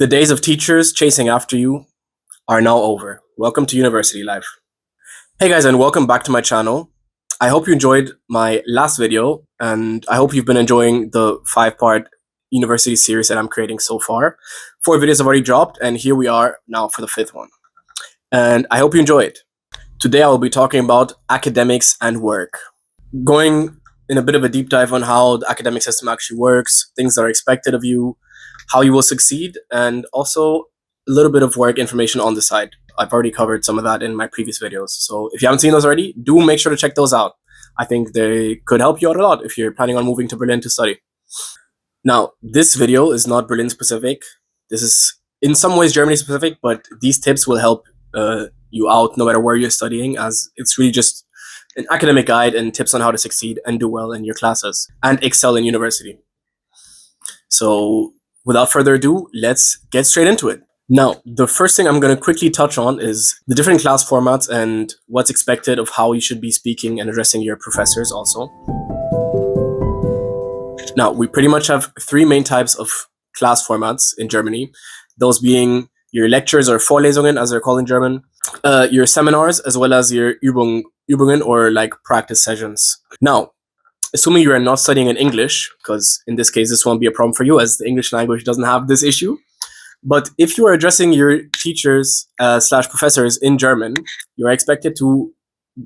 The days of teachers chasing after you are now over. Welcome to university life. Hey guys, and welcome back to my channel. I hope you enjoyed my last video, and I hope you've been enjoying the 5-part university series that I'm creating so far. 4 videos have already dropped, and here we are now for the 5th one. And I hope you enjoy it. Today I will be talking about academics and work, going in a bit of a deep dive on how the academic system actually works, things that are expected of you, how you will succeed, and also a little bit of work information on the side. I've already covered some of that in my previous videos. So if you haven't seen those already, do make sure to check those out. I think they could help you out a lot if you're planning on moving to Berlin to study. Now, this video is not Berlin specific. This is in some ways Germany specific, but these tips will help you out no matter where you're studying, as it's really just an academic guide and tips on how to succeed and do well in your classes and excel in university. So without further ado, let's get straight into it. Now, the first thing I'm going to quickly touch on is the different class formats and what's expected of how you should be speaking and addressing your professors also. Now, we pretty much have 3 main types of class formats in Germany, those being your lectures or Vorlesungen, as they're called in German, your seminars, as well as your Übungen or like practice sessions. Now, assuming you are not studying in English, because in this case, this won't be a problem for you as the English language doesn't have this issue. But if you are addressing your teachers slash professors in German, you are expected to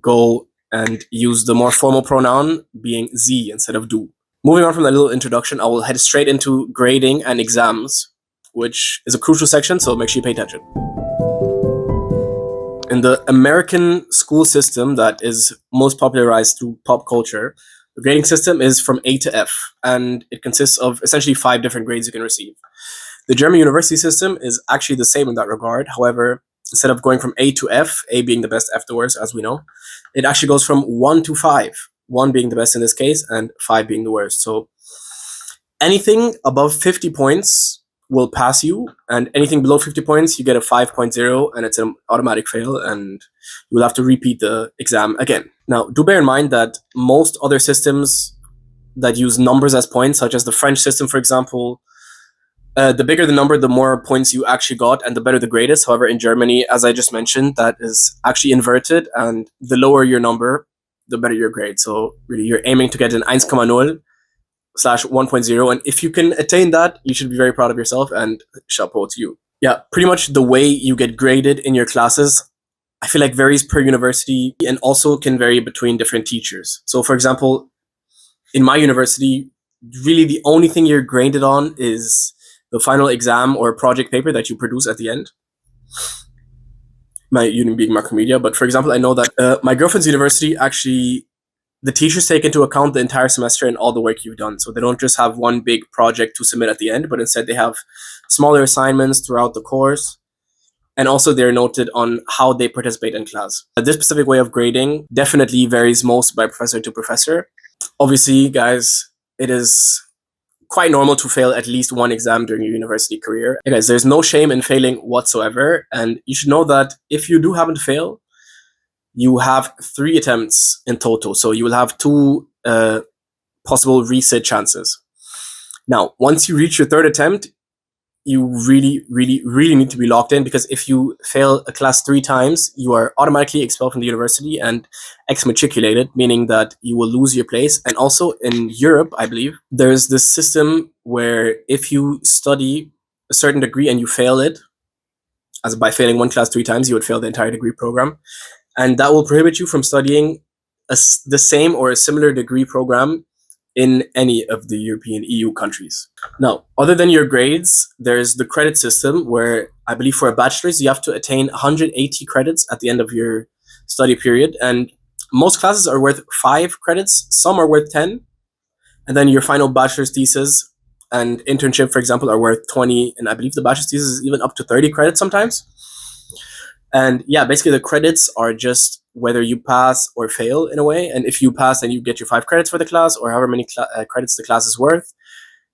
go and use the more formal pronoun being Sie instead of du. Moving on from that little introduction, I will head straight into grading and exams, which is a crucial section, so make sure you pay attention. In the American school system that is most popularized through pop culture, the grading system is from A to F, and it consists of essentially 5 different grades you can receive. The German university system is actually the same in that regard. However, instead of going from A to F, A being the best, F the worst, as we know, it actually goes from 1 to 5, 1 being the best in this case, and 5 being the worst. So anything above 50 points will pass you, and anything below 50 points, you get a 5.0, and it's an automatic fail, and you will have to repeat the exam again. Now, do bear in mind that most other systems that use numbers as points, such as the French system, for example, the bigger the number, the more points you actually got, and the better the grade is. However, in Germany, as I just mentioned, that is actually inverted, and the lower your number, the better your grade. So really, you're aiming to get an 1,0 slash 1.0, and if you can attain that, you should be very proud of yourself, and chapeau to you. Yeah, pretty much the way you get graded in your classes, I feel like varies per university and also can vary between different teachers. So for example, in my university, really the only thing you're graded on is the final exam or project paper that you produce at the end. My uni being macromedia, but for example, I know that my girlfriend's university, actually, the teachers take into account the entire semester and all the work you've done. So they don't just have one big project to submit at the end, but instead they have smaller assignments throughout the course. And also they're noted on how they participate in class. This specific way of grading definitely varies most by professor to professor. Obviously, guys, it is quite normal to fail at least one exam during your university career. And guys, there's no shame in failing whatsoever. And you should know that if you do happen to fail, you have 3 attempts in total. So you will have 2 possible resit chances. Now, once you reach your 3rd attempt, you really need to be locked in, because if you fail a class 3 times, you are automatically expelled from the university and exmatriculated, meaning that you will lose your place. And also in Europe, I believe, there's this system where if you study a certain degree and you fail it, as by failing one class 3 times, you would fail the entire degree program. And that will prohibit you from studying the same or a similar degree program in any of the European EU countries. Now, other than your grades, there's the credit system where I believe for a bachelor's, you have to attain 180 credits at the end of your study period. And most classes are worth 5 credits, some are worth 10. And then your final bachelor's thesis and internship, for example, are worth 20. And I believe the bachelor's thesis is even up to 30 credits sometimes. And yeah, basically the credits are just whether you pass or fail in a way. And if you pass, then you get your 5 credits for the class, or however many credits the class is worth.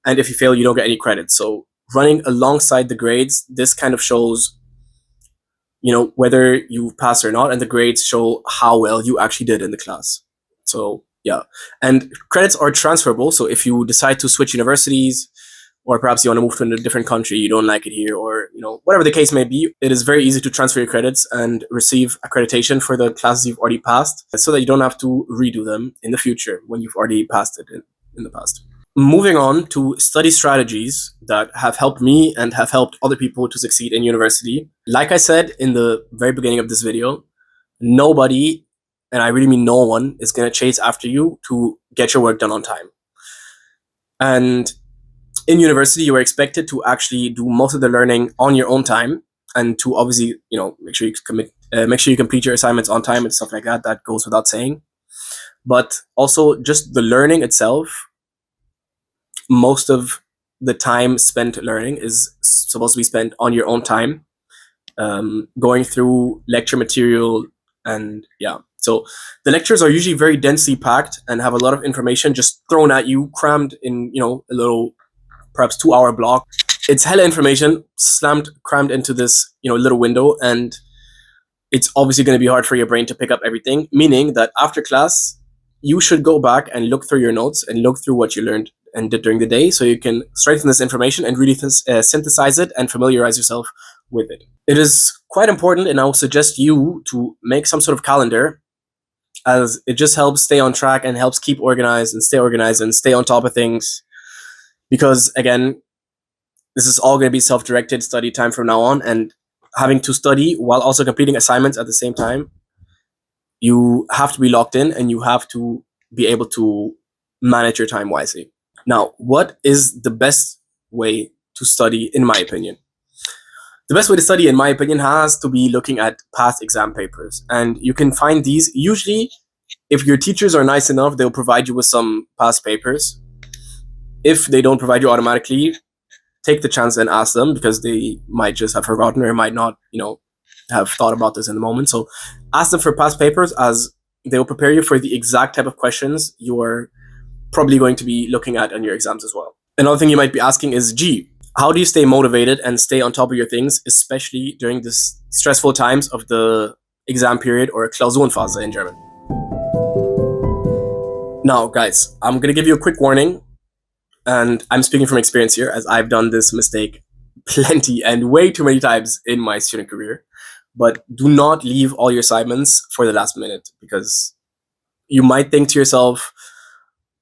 And if you fail, you don't get any credits. So running alongside the grades, this kind of shows, whether you pass or not, and the grades show how well you actually did in the class. So yeah, and credits are transferable. So if you decide to switch universities, or perhaps you want to move to a different country, you don't like it here, or whatever the case may be, it is very easy to transfer your credits and receive accreditation for the classes you've already passed, so that you don't have to redo them in the future when you've already passed it in the past. Moving on to study strategies that have helped me and have helped other people to succeed in university. Like I said in the very beginning of this video, nobody, and I really mean no one, is going to chase after you to get your work done on time. And in university, you are expected to actually do most of the learning on your own time, and to obviously, make sure you complete your assignments on time and stuff like that. That goes without saying. But also, just the learning itself, most of the time spent learning is supposed to be spent on your own time, going through lecture material, and yeah. So the lectures are usually very densely packed and have a lot of information just thrown at you, crammed in, a little, perhaps 2-hour block. It's hella information crammed into this, little window, and it's obviously going to be hard for your brain to pick up everything, meaning that after class, you should go back and look through your notes and look through what you learned and did during the day, so you can strengthen this information and really synthesize it and familiarize yourself with it. It is quite important, and I will suggest you to make some sort of calendar, as it just helps stay on track and helps keep organized and stay on top of things. Because again, this is all going to be self-directed study time from now on, and having to study while also completing assignments at the same time, you have to be locked in and you have to be able to manage your time wisely. Now, what is the best way to study, in my opinion? The best way to study, in my opinion, has to be looking at past exam papers. And you can find these, usually, if your teachers are nice enough, they'll provide you with some past papers. If they don't provide you automatically, take the chance and ask them, because they might just have forgotten or might not, have thought about this in the moment. So ask them for past papers, as they will prepare you for the exact type of questions you're probably going to be looking at on your exams as well. Another thing you might be asking is, how do you stay motivated and stay on top of your things, especially during this stressful times of the exam period, or Klausurenphase in German? Now, guys, I'm going to give you a quick warning, and I'm speaking from experience here, as I've done this mistake plenty and way too many times in my student career. But do not leave all your assignments for the last minute, because you might think to yourself,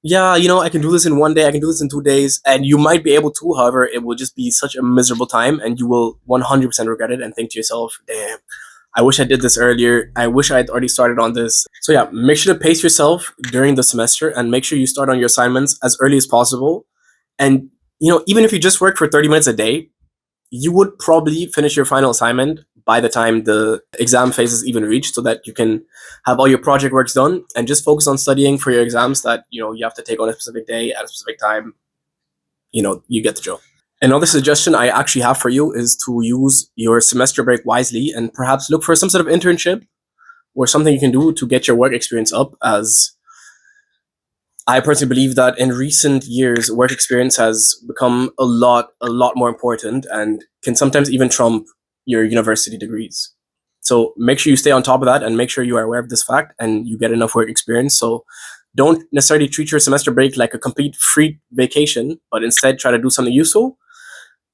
yeah, I can do this in 1 day, I can do this in 2 days, and you might be able to. However, it will just be such a miserable time, and you will 100% regret it and think to yourself, damn, I wish I did this earlier. I wish I had already started on this. So yeah, make sure to pace yourself during the semester, and make sure you start on your assignments as early as possible. And, even if you just work for 30 minutes a day, you would probably finish your final assignment by the time the exam phase is even reached, so that you can have all your project works done and just focus on studying for your exams that, you have to take on a specific day at a specific time. You get the drill. Another suggestion I actually have for you is to use your semester break wisely, and perhaps look for some sort of internship or something you can do to get your work experience up, as I personally believe that in recent years, work experience has become a lot more important, and can sometimes even trump your university degrees. So make sure you stay on top of that, and make sure you are aware of this fact and you get enough work experience. So don't necessarily treat your semester break like a complete free vacation, but instead try to do something useful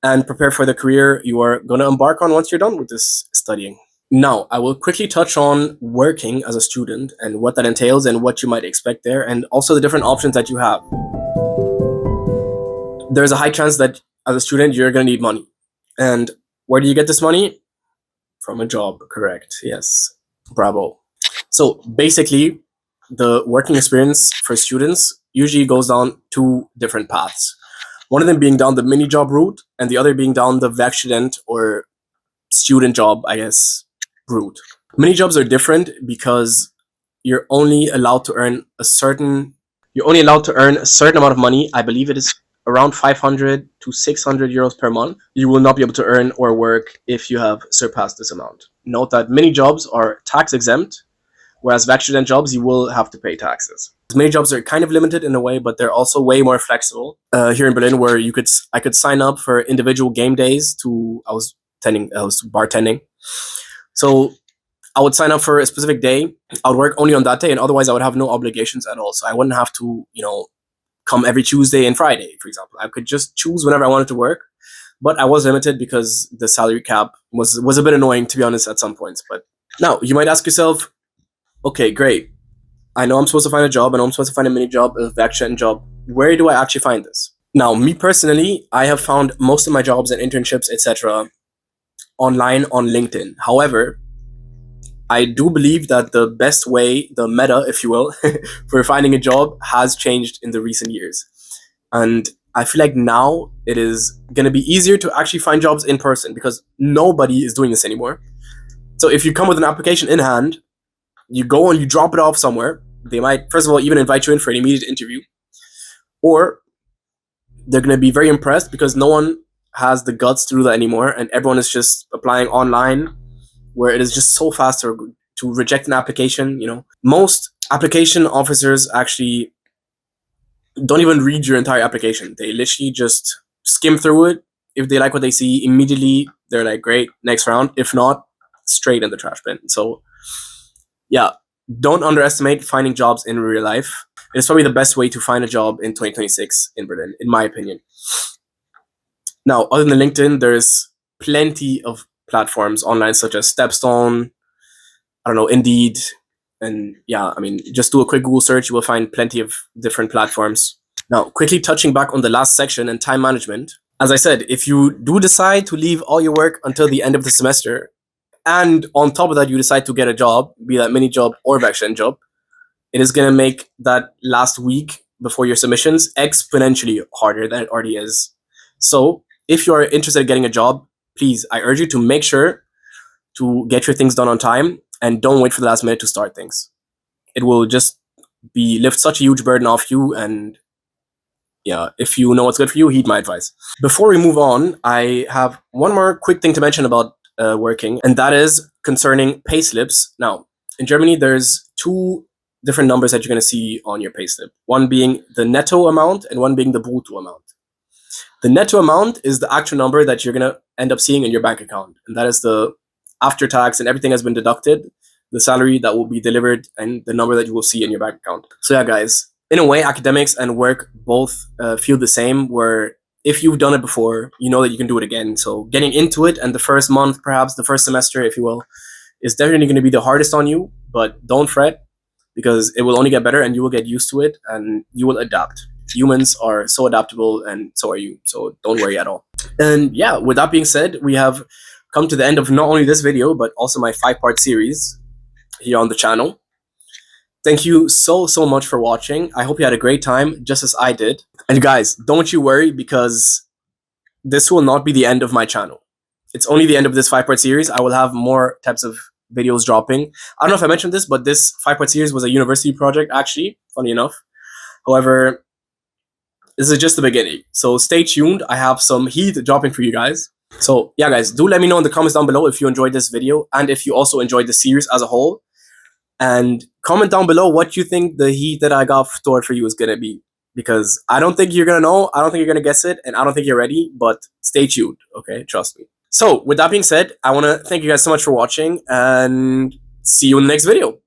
and prepare for the career you are going to embark on once you're done with this studying. Now, I will quickly touch on working as a student and what that entails and what you might expect there, and also the different options that you have. There's a high chance that as a student, you're going to need money. And where do you get this money? From a job, correct? Yes. Bravo. So basically, the working experience for students usually goes down 2 different paths. One of them being down the Minijob route, and the other being down the Werkstudent, or student job, I guess, route. Minijobs are different because you're only allowed to earn a certain amount of money. I believe it is around 500 to 600 euros per month. You will not be able to earn or work if you have surpassed this amount. Note that mini jobs are tax exempt, whereas Werkstudent jobs, you will have to pay taxes. Mini jobs are kind of limited in a way, but they're also way more flexible. Here in Berlin, where I could sign up for individual game days I was bartending. So I would sign up for a specific day. I would work only on that day, and otherwise I would have no obligations at all. So I wouldn't have to, come every Tuesday and Friday, for example. I could just choose whenever I wanted to work, but I was limited because the salary cap was a bit annoying, to be honest, at some points. But now you might ask yourself, okay, great. I know I'm supposed to find a job. I know I'm supposed to find a mini job, a Werkstudent job. Where do I actually find this? Now, me personally, I have found most of my jobs and internships, etc., online on LinkedIn. However, I do believe that the best way, the meta, if you will, for finding a job has changed in the recent years. And I feel like now it is going to be easier to actually find jobs in person because nobody is doing this anymore. So if you come with an application in hand, you go and you drop it off somewhere. They might, first of all, even invite you in for an immediate interview. Or they're going to be very impressed because no one has the guts to do that anymore. And everyone is just applying online where it is just so fast to reject an application. Most application officers actually don't even read your entire application. They literally just skim through it. If they like what they see, immediately they're like, great, next round. If not, straight in the trash bin. So yeah, don't underestimate finding jobs in real life. It's probably the best way to find a job in 2026 in Berlin, in my opinion. Now, other than LinkedIn, there's plenty of platforms online such as Stepstone, I don't know, Indeed, and yeah, just do a quick Google search. You will find plenty of different platforms. Now, quickly touching back on the last section and time management. As I said, if you do decide to leave all your work until the end of the semester, and on top of that, you decide to get a job, be that mini job or Werkstudent job, it is going to make that last week before your submissions exponentially harder than it already is. So if you are interested in getting a job, please, I urge you to make sure to get your things done on time and don't wait for the last minute to start things. It will just lift such a huge burden off you. And yeah, if you know what's good for you, heed my advice. Before we move on, I have one more quick thing to mention about working, and that is concerning payslips. Now, in Germany, there's two different numbers that you're going to see on your payslip. One being the netto amount and one being the brutto amount. The netto amount is the actual number that you're going to end up seeing in your bank account. And that is the after tax and everything has been deducted, the salary that will be delivered and the number that you will see in your bank account. So yeah, guys, in a way, academics and work both feel the same, where if you've done it before, you know that you can do it again. So getting into it and the first month, perhaps the first semester, if you will, is definitely going to be the hardest on you, but don't fret because it will only get better and you will get used to it and you will adapt. Humans are so adaptable and so are you. So don't worry at all. And yeah, with that being said, we have come to the end of not only this video, but also my 5-part series here on the channel. Thank you so much for watching. I hope you had a great time, just as I did. And guys, don't you worry because this will not be the end of my channel. It's only the end of this 5-part series. I will have more types of videos dropping. I don't know if I mentioned this, but this 5-part series was a university project, actually, funny enough. However, this is just the beginning. So stay tuned. I have some heat dropping for you guys. So yeah, guys, do let me know in the comments down below if you enjoyed this video and if you also enjoyed the series as a whole. And comment down below what you think the heat that I got stored for you is going to be. Because I don't think you're going to know, I don't think you're going to guess it, and I don't think you're ready, but stay tuned, okay? Trust me. So with that being said, I want to thank you guys so much for watching and see you in the next video.